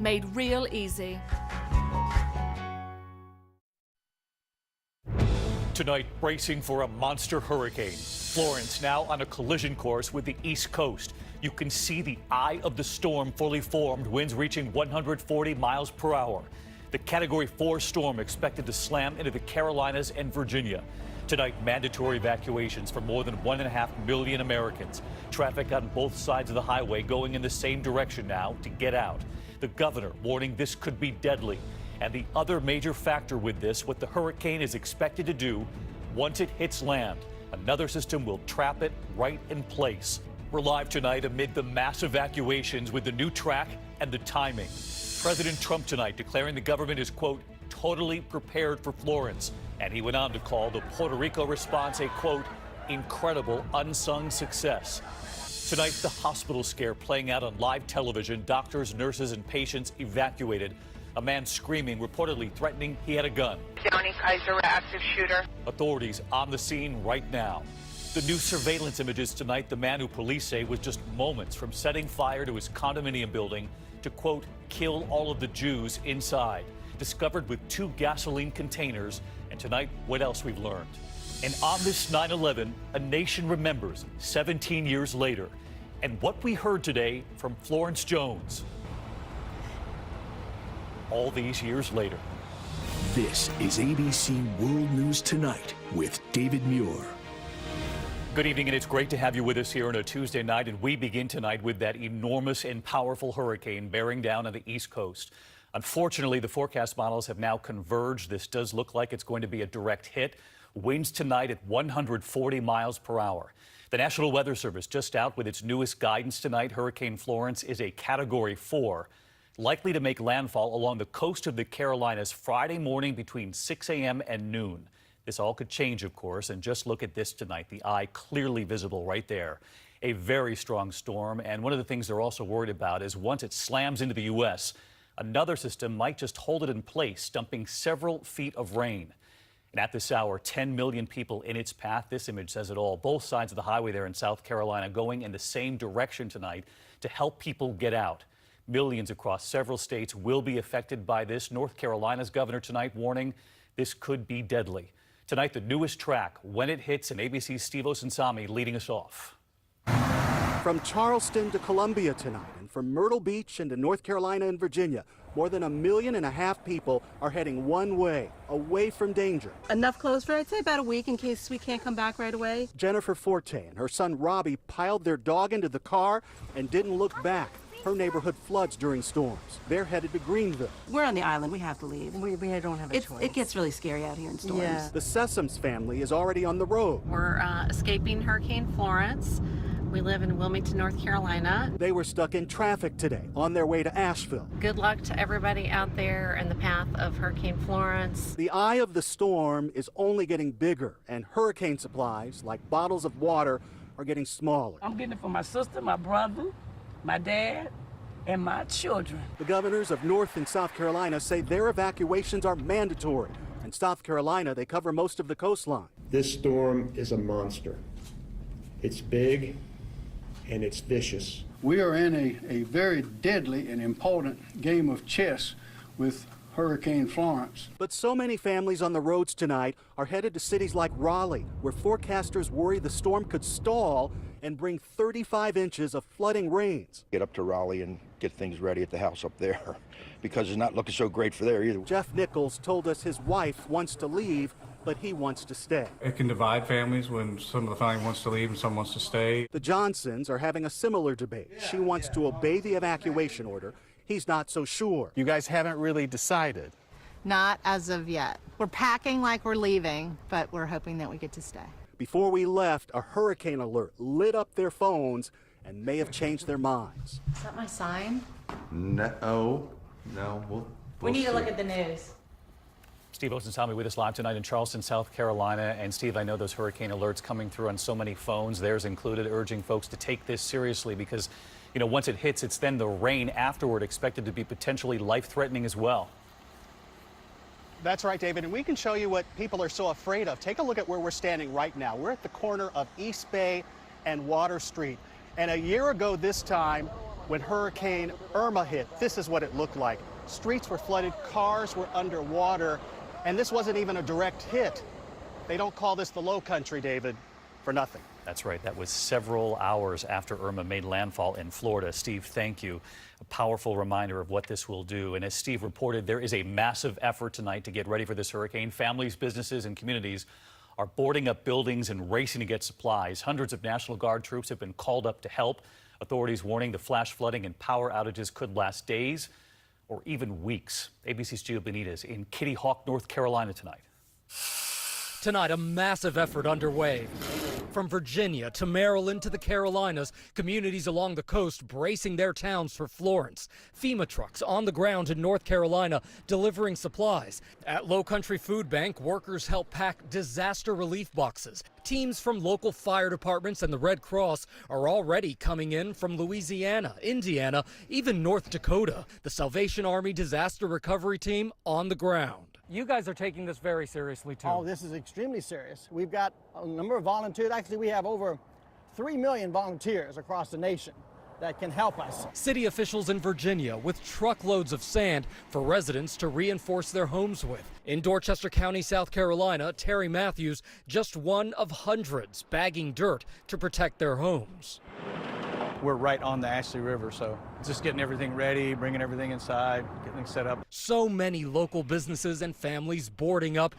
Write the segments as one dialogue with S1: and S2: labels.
S1: made real easy.
S2: Tonight, bracing for a monster hurricane. Florence now on a collision course with the East Coast. You can see the eye of the storm fully formed, winds reaching 140 miles per hour. The Category 4 storm expected to slam into the Carolinas and Virginia. Tonight, mandatory evacuations for more than 1.5 million Americans. Traffic on both sides of the highway going in the same direction now to get out. The governor warning this could be deadly. And the other major factor with this, what the hurricane is expected to do once it hits land. Another system will trap it right in place. We're live tonight amid the mass evacuations with the new track and the timing. President Trump tonight declaring the government is, quote, totally prepared for Florence. And he went on to call the Puerto Rico response a, quote, incredible unsung success. Tonight, the hospital scare playing out on live television. Doctors, nurses, and patients evacuated. A man screaming, reportedly threatening he had a gun.
S3: Downey Kaiser, active shooter.
S2: Authorities on the scene right now. The new surveillance images tonight, the man who police say was just moments from setting fire to his condominium building to, quote, kill all of the Jews inside. Discovered with 2 gasoline containers. And tonight, what else we've learned. And on this 9/11, a nation remembers 17 years later. And what we heard today from Florence Jones. All these years later.
S4: This is ABC World News Tonight with David Muir.
S2: Good evening, and it's great to have you with us here on a Tuesday night. And we begin tonight with that enormous and powerful hurricane bearing down on the East Coast. Unfortunately, the forecast models have now converged. This does look like it's going to be a direct hit. Winds tonight at 140 miles per hour. The National Weather Service just out with its newest guidance tonight. Hurricane Florence is a Category 4. Likely to make landfall along the coast of the Carolinas Friday morning between 6 a.m. and noon. This all could change, of course, and just look at this tonight. The eye clearly visible right there. A very strong storm, and one of the things they're also worried about is once it slams into the U.S., another system might just hold it in place, dumping several feet of rain. And at this hour, 10 million people in its path. This image says it all. Both sides of the highway there in South Carolina going in the same direction tonight to help people get out. Millions across several states will be affected by this. North Carolina's governor tonight warning this could be deadly. Tonight, the newest track, when it hits, and ABC's Steve Osunsami leading us off.
S5: From Charleston to Columbia tonight, and from Myrtle Beach into North Carolina and Virginia, more than 1.5 million people are heading one way, away from danger.
S6: Enough clothes for, I'd say, about a week in case we can't come back right away.
S5: Jennifer Forte and her son Robbie piled their dog into the car and didn't look back. Her neighborhood floods during storms. They're headed to Greenville.
S6: We're on the island. We have to leave.
S7: We don't have a choice.
S6: It gets really scary out here in storms.
S7: Yeah.
S5: The Sessoms family is already on the road.
S8: We're escaping Hurricane Florence. We live in Wilmington, North Carolina.
S5: They were stuck in traffic today on their way to Asheville.
S8: Good luck to everybody out there in the path of Hurricane Florence.
S5: The eye of the storm is only getting bigger, and hurricane supplies, like bottles of water, are getting smaller.
S7: I'm getting it for my sister, my brother, my dad, and my children.
S5: The governors of North and South Carolina say their evacuations are mandatory. In South Carolina, they cover most of the coastline.
S9: This storm is a monster. It's big and it's vicious.
S10: We are in a very deadly and important game of chess with Hurricane Florence.
S5: But so many families on the roads tonight are headed to cities like Raleigh, where forecasters worry the storm could stall and bring 35 inches of flooding rains.
S11: Get up to Raleigh and get things ready at the house up there because it's not looking so great for there either.
S5: Jeff Nichols told us his wife wants to leave, but he wants to stay.
S12: It can divide families when some of the family wants to leave and some wants to stay.
S5: The Johnsons are having a similar debate. She wants to obey the evacuation order. He's not so sure.
S13: You guys haven't really decided?
S14: Not as of yet. We're packing like we're leaving, but we're hoping that we get to stay.
S5: Before we left, a hurricane alert lit up their phones and may have changed their minds.
S14: Is that my sign?
S15: No.
S6: We need to look at the news.
S2: Steve Osunsami with us live tonight in Charleston, South Carolina. And Steve, I know those hurricane alerts coming through on so many phones, theirs included, urging folks to take this seriously because, you know, once it hits, it's then the rain afterward expected to be potentially life-threatening as well.
S5: That's right, David, and we can show you what people are so afraid of. Take a look at where we're standing right now. We're at the corner of East Bay and Water Street. And a year ago this time, When Hurricane Irma hit, this is what it looked like. Streets were flooded, cars were underwater, and this wasn't even a direct hit. They don't call this the Low Country, David, for nothing.
S2: That's right. That was several hours after Irma made landfall in Florida. Steve, thank you. A powerful reminder of what this will do. And as Steve reported, there is a massive effort tonight to get ready for this hurricane. Families, businesses, and communities are boarding up buildings and racing to get supplies. Hundreds of National Guard troops have been called up to help. Authorities warning the flash flooding and power outages could last days or even weeks. ABC's Gio Benitez in Kitty Hawk, North Carolina tonight.
S1: Tonight, a massive effort underway. From Virginia to Maryland to the Carolinas, communities along the coast bracing their towns for Florence. FEMA trucks on the ground in North Carolina delivering supplies. At Low Country Food Bank, workers help pack disaster relief boxes. Teams from local fire departments and the Red Cross are already coming in from Louisiana, Indiana, even North Dakota. The Salvation Army Disaster Recovery Team on the ground. You guys are taking this very seriously, too.
S15: Oh, this is extremely serious. We've got a number of volunteers. Actually, we have over 3 million volunteers across the nation that can help us.
S1: City officials in Virginia with truckloads of sand for residents to reinforce their homes with. In Dorchester County, South Carolina, Terry Matthews, just one of hundreds bagging dirt to protect their homes.
S13: We're right on the Ashley River, so just getting everything ready, bringing everything inside, getting things set up.
S1: So many local businesses and families boarding up,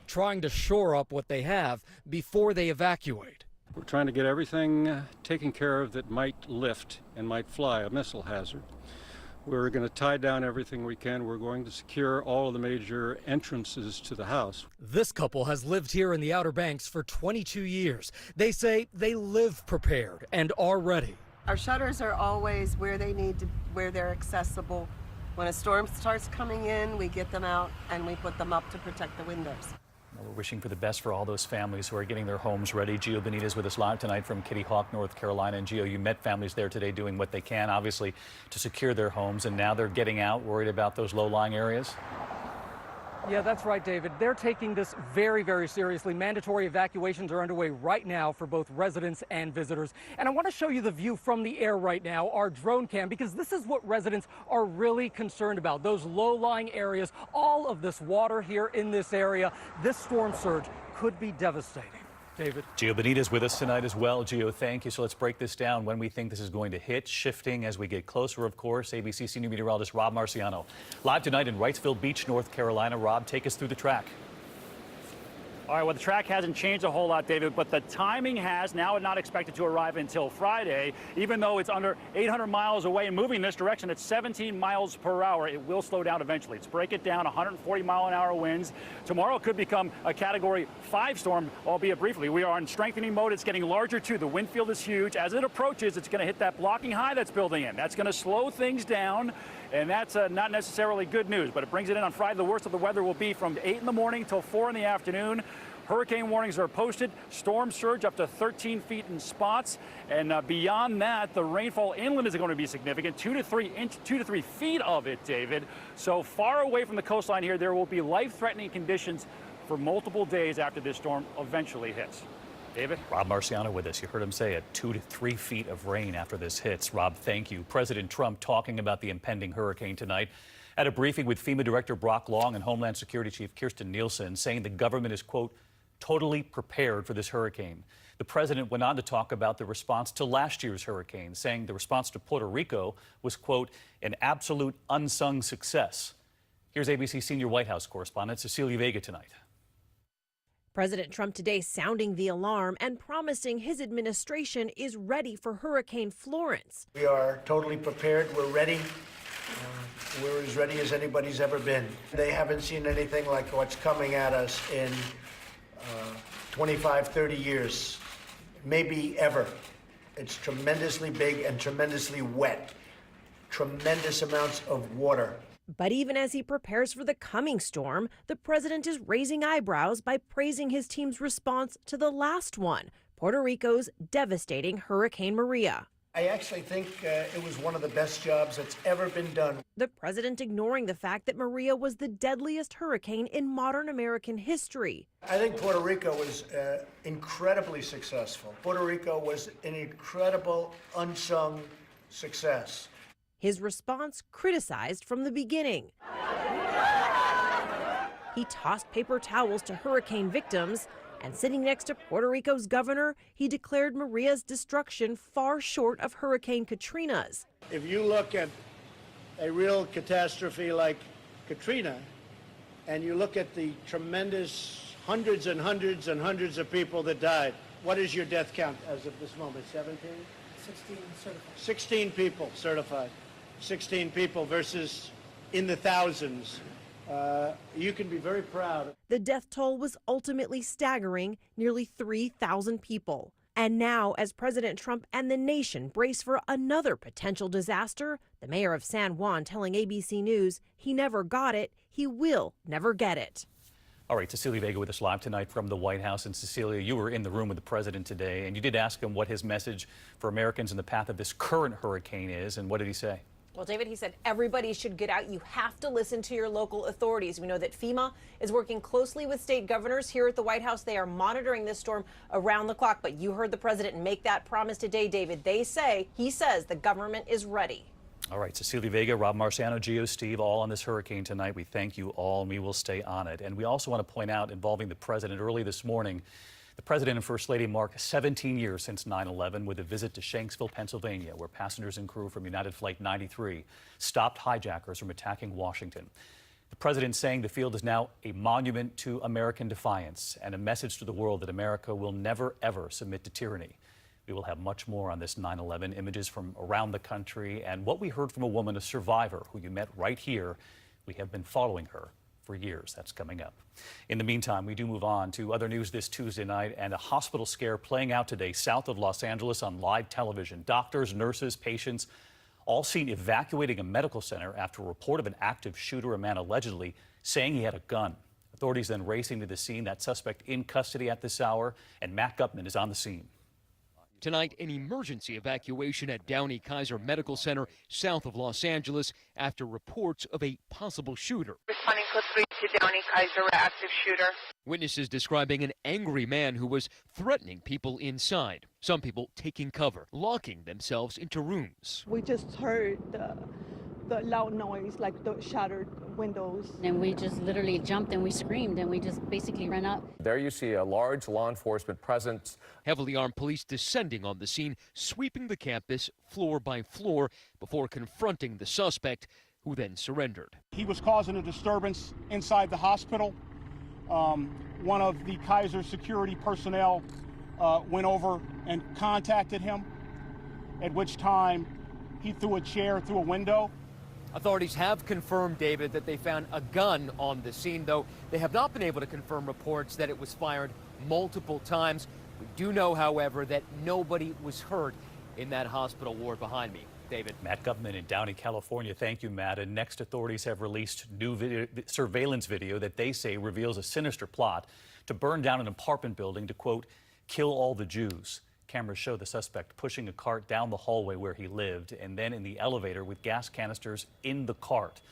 S1: trying to shore up what they have before they evacuate.
S16: We're trying to get everything taken care of that might lift and might fly, a missile hazard. We're going to tie down everything we can. We're going to secure all of the major entrances to the house.
S1: This couple has lived here in the Outer Banks for 22 years. They say they live prepared and are ready.
S17: Our shutters are always where they need to, where they're accessible. When a storm starts coming in, we get them out and we put them up to protect the windows.
S2: We're wishing for the best for all those families who are getting their homes ready. Gio Benitez with us live tonight from Kitty Hawk, North Carolina. And Gio, you met families there today doing what they can, obviously, to secure their homes. And now they're getting out, worried about those low-lying areas?
S1: Yeah, that's right, David. They're taking this very, very seriously. Mandatory evacuations are underway right now for both residents and visitors. And I want to show you the view from the air right now, our drone cam, because this is what residents are really concerned about. Those low-lying areas, all of this water here in this area, this storm surge could be devastating. David.
S2: Gio Benitez with us tonight as well. Gio, thank you. So let's break this down. When we think this is going to hit, shifting as we get closer, of course. ABC senior meteorologist Rob Marciano live tonight in Wrightsville Beach, North Carolina. Rob, take us through the track.
S18: All right, well, the track hasn't changed a whole lot, David, but the timing has. Now it's not expected to arrive until Friday. Even though it's under 800 miles away and moving this direction at 17 miles per hour, it will slow down eventually. Let's break it down, 140-mile-an-hour winds. Tomorrow it could become a Category 5 storm, albeit briefly. We are in strengthening mode. It's getting larger, too. The wind field is huge. As it approaches, it's going to hit that blocking high that's building in. That's going to slow things down, and that's not necessarily good news, but it brings it in on Friday. The worst of the weather will be from 8 in the morning till 4 in the afternoon. Hurricane warnings are posted. Storm surge up to 13 feet in spots. And beyond that, the rainfall inland is going to be significant. 2 to 3 feet of it, David. So far away from the coastline here, there will be life-threatening conditions for multiple days after this storm eventually hits. David?
S2: Rob Marciano with us. You heard him say it, 2 to 3 feet of rain after this hits. Rob, thank you. President Trump talking about the impending hurricane tonight at a briefing with FEMA Director Brock Long and Homeland Security Chief Kirstjen Nielsen, saying the government is, quote, totally prepared for this hurricane. The president went on to talk about the response to last year's hurricane, saying the response to Puerto Rico was, quote, an absolute unsung success. Here's ABC senior White House correspondent Cecilia Vega tonight.
S19: President Trump today sounding the alarm and promising his administration is ready for Hurricane Florence.
S20: We are totally prepared. We're ready. We're as ready as anybody's ever been. They haven't seen anything like what's coming at us in 25, 30 years, maybe ever. It's tremendously big and tremendously wet. Tremendous amounts of water.
S19: But even as he prepares for the coming storm, the president is raising eyebrows by praising his team's response to the last one, Puerto Rico's devastating Hurricane Maria.
S20: I actually think it was one of the best jobs that's ever been done.
S19: The president ignoring the fact that Maria was the deadliest hurricane in modern American history.
S20: I think Puerto Rico was incredibly successful. Puerto Rico was an incredible, unsung success.
S19: His response criticized from the beginning. He tossed paper towels to hurricane victims, and sitting next to Puerto Rico's governor, he declared Maria's destruction far short of Hurricane Katrina's.
S20: If you look at a real catastrophe like Katrina, and you look at the tremendous hundreds and hundreds and hundreds of people that died, what is your death count as of this moment? 17?
S6: 16 certified.
S20: 16 people certified. 16 people versus in the thousands. You can be very proud.
S19: The death toll was ultimately staggering, nearly 3,000 people. And now, as President Trump and the nation brace for another potential disaster, the mayor of San Juan telling ABC News he never got it, he will never get it.
S2: All right, Cecilia Vega with us live tonight from the White House. And Cecilia, you were in the room with the president today, and you did ask him what his message for Americans in the path of this current hurricane is, and what did he say?
S21: Well, David, he said everybody should get out. You have to listen to your local authorities. We know that FEMA is working closely with state governors here at the White House. They are monitoring this storm around the clock. But you heard the president make that promise today, David. He says the government is ready.
S2: All right, Cecilia Vega, Rob Marciano, Gio, Steve, all on this hurricane tonight. We thank you all, and we will stay on it. And we also want to point out, involving the president early this morning, the president and first lady mark 17 years since 9/11 with a visit to Shanksville, Pennsylvania, where passengers and crew from United Flight 93 stopped hijackers from attacking Washington. The president saying the field is now a monument to American defiance and a message to the world that America will never, ever submit to tyranny. We will have much more on this 9/11, images from around the country, and what we heard from a woman, a survivor, who you met right here. We have been following her for years. That's coming up. In the meantime, we do move on to other news this Tuesday night, and a hospital scare playing out today south of Los Angeles on live television. Doctors, nurses, patients, all seen evacuating a medical center after a report of an active shooter, a man allegedly saying he had a gun. Authorities then racing to the scene. That suspect in custody at this hour, and Matt Gupman is on the scene.
S22: Tonight, an emergency evacuation at Downey Kaiser Medical Center south of Los Angeles after reports of a possible shooter.
S3: Responding code 3 to Downey Kaiser, active shooter.
S22: Witnesses describing an angry man who was threatening people inside. Some people taking cover, locking themselves into rooms.
S6: We just heard the loud noise, like the shattered windows.
S23: And we just literally jumped and we screamed and we just basically ran up.
S24: There you see a large law enforcement presence.
S22: Heavily armed police descending on the scene, sweeping the campus floor by floor before confronting the suspect, who then surrendered.
S25: He was causing a disturbance inside the hospital. One of the Kaiser security personnel went over and contacted him, at which time he threw a chair through a window.
S22: Authorities have confirmed, David, that they found a gun on the scene, though they have not been able to confirm reports that it was fired multiple times. We do know, however, that nobody was hurt in that hospital ward behind me. David.
S2: Matt Gupman in Downey, California. Thank you, Matt. And next, authorities have released new surveillance video that they say reveals a sinister plot to burn down an apartment building to, quote, kill all the Jews. Cameras show the suspect pushing a cart down the hallway where he lived and then in the elevator with gas canisters in the cart.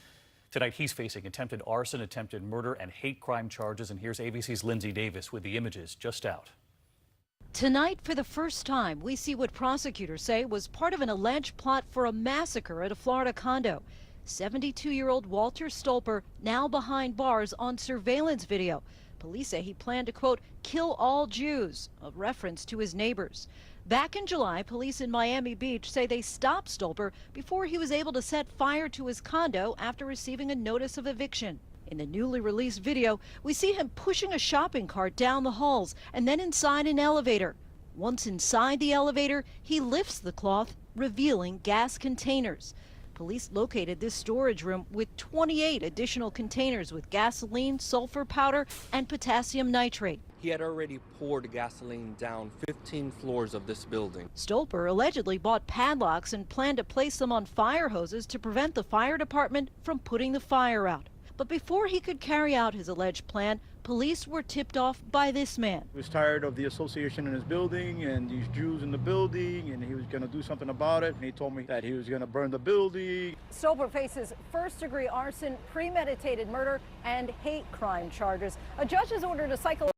S2: Tonight, he's facing attempted arson, attempted murder, and hate crime charges. And here's ABC's Lindsay Davis with the images just out.
S26: Tonight, for the first time, we see what prosecutors say was part of an alleged plot for a massacre at a Florida condo. 72-year-old Walter Stolper now behind bars on surveillance video. Police say he planned to, quote, kill all Jews, a reference to his neighbors. Back in July, police in Miami Beach say they stopped Stolper before he was able to set fire to his condo after receiving a notice of eviction. In the newly released video, we see him pushing a shopping cart down the halls and then inside an elevator. Once inside the elevator, he lifts the cloth, revealing gas containers. Police located this storage room with 28 additional containers with gasoline, sulfur powder, and potassium nitrate.
S27: He had already poured gasoline down 15 floors of this building.
S26: Stolper allegedly bought padlocks and planned to place them on fire hoses to prevent the fire department from putting the fire out. But before he could carry out his alleged plan, police were tipped off by this man.
S28: He was tired of the association in his building and these Jews in the building, and he was going to do something about it. And he told me that he was going to burn the building.
S29: Stolper faces first-degree arson, premeditated murder, and hate crime charges. A judge has ordered a psychological